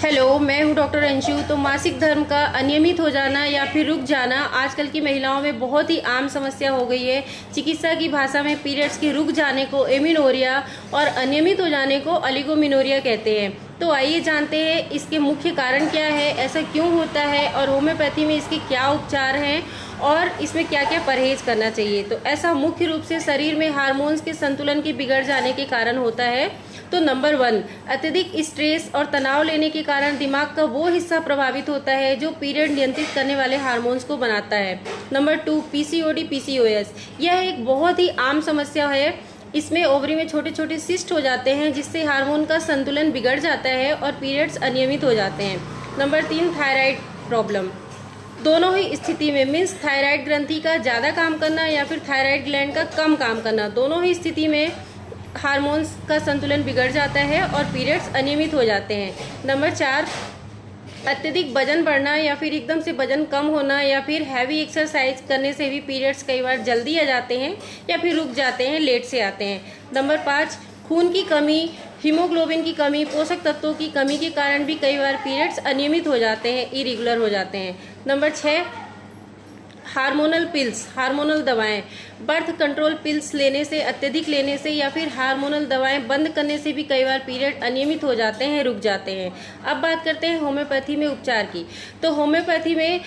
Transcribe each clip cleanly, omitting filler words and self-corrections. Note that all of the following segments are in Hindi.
हेलो, मैं हूँ डॉक्टर अंशु। तो मासिक धर्म का अनियमित हो जाना या फिर रुक जाना आजकल की महिलाओं में बहुत ही आम समस्या हो गई है। चिकित्सा की भाषा में पीरियड्स के रुक जाने को एमिनोरिया और अनियमित हो जाने को ओलिगोमेनोरिया कहते हैं। तो आइए जानते हैं इसके मुख्य कारण क्या है, ऐसा क्यों होता है और होम्योपैथी में इसके क्या उपचार हैं और इसमें क्या क्या परहेज करना चाहिए। तो ऐसा मुख्य रूप से शरीर में हार्मोन्स के संतुलन के बिगड़ जाने के कारण होता है। तो नंबर 1, अत्यधिक स्ट्रेस और तनाव लेने के कारण दिमाग का वो हिस्सा प्रभावित होता है जो पीरियड नियंत्रित करने वाले हार्मोन्स को बनाता है। Number 2, PCOD PCOS. यह एक बहुत ही आम समस्या है। इसमें ओवरी में छोटे छोटे सिस्ट हो जाते हैं जिससे हार्मोन का संतुलन बिगड़ जाता है और पीरियड्स अनियमित हो जाते हैं। Number 3, thyroid problem. दोनों ही स्थिति में मीन्स थायराइड ग्रंथि का ज़्यादा काम करना या फिर थायराइड ग्लैंड का कम काम करना, दोनों ही स्थिति में हार्मोन्स का संतुलन बिगड़ जाता है और पीरियड्स अनियमित हो जाते हैं। नंबर 4, अत्यधिक वजन बढ़ना या फिर एकदम से वजन कम होना या फिर हैवी एक्सरसाइज करने से भी पीरियड्स कई बार जल्दी आ जाते हैं या फिर रुक जाते हैं, लेट से आते हैं। नंबर 5, खून की कमी, हीमोग्लोबिन की कमी, पोषक तत्वों की कमी के कारण भी कई बार पीरियड्स अनियमित हो जाते हैं, इरेगुलर हो जाते हैं। नंबर 6, हार्मोनल पिल्स, हार्मोनल दवाएं। बर्थ कंट्रोल पिल्स लेने से, अत्यधिक लेने से या फिर हार्मोनल दवाएं बंद करने से भी कई बार पीरियड अनियमित हो जाते हैं, रुक जाते हैं। अब बात करते हैं होम्योपैथी में उपचार की। तो होम्योपैथी में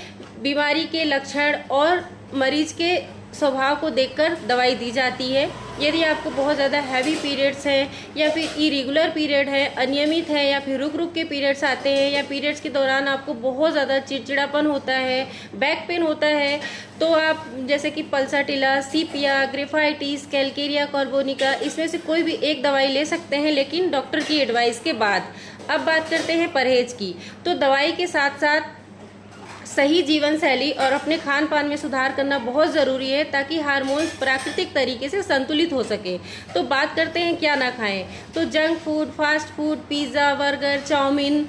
बीमारी के लक्षण और मरीज के स्वभाव को देखकर दवाई दी जाती है। यदि आपको बहुत ज़्यादा हैवी पीरियड्स हैं या फिर इरेगुलर पीरियड है, अनियमित है या फिर रुक रुक के पीरियड्स आते हैं या पीरियड्स के दौरान आपको बहुत ज़्यादा चिड़चिड़ापन होता है, बैक पेन होता है, तो आप जैसे कि पल्साटिला, सीपिया, ग्रेफाइटिस, कैलकेरिया कार्बोनिका, इसमें से कोई भी एक दवाई ले सकते हैं लेकिन डॉक्टर की एडवाइस के बाद। अब बात करते हैं परहेज की। तो दवाई के साथ साथ सही जीवन शैली और अपने खान पान में सुधार करना बहुत ज़रूरी है ताकि हार्मोन्स प्राकृतिक तरीके से संतुलित हो सके। तो बात करते हैं क्या ना खाएं। तो junk food, fast food, pizza, burger, chow mein,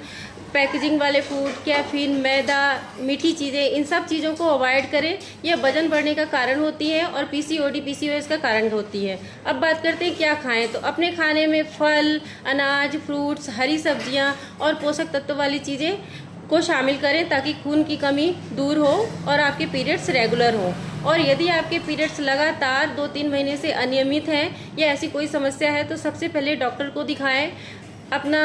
packaging वाले फूड, कैफीन, मैदा, मीठी चीज़ें, इन सब चीज़ों को अवॉइड करें। यह वजन बढ़ने का कारण होती है और पीसीओडी पीसीओएस का कारण होती है। अब बात करते हैं क्या खाएं। तो अपने खाने में फल, अनाज, फ्रूट्स, हरी सब्जियां और पोषक तत्व वाली चीज़ें को शामिल करें ताकि खून की कमी दूर हो और आपके पीरियड्स रेगुलर हो। और यदि आपके पीरियड्स लगातार 2-3 महीने से अनियमित हैं या ऐसी कोई समस्या है तो सबसे पहले डॉक्टर को दिखाएं, अपना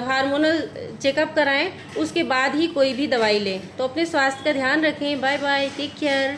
हार्मोनल चेकअप कराएं, उसके बाद ही कोई भी दवाई लें। तो अपने स्वास्थ्य का ध्यान रखें। Bye bye, take care.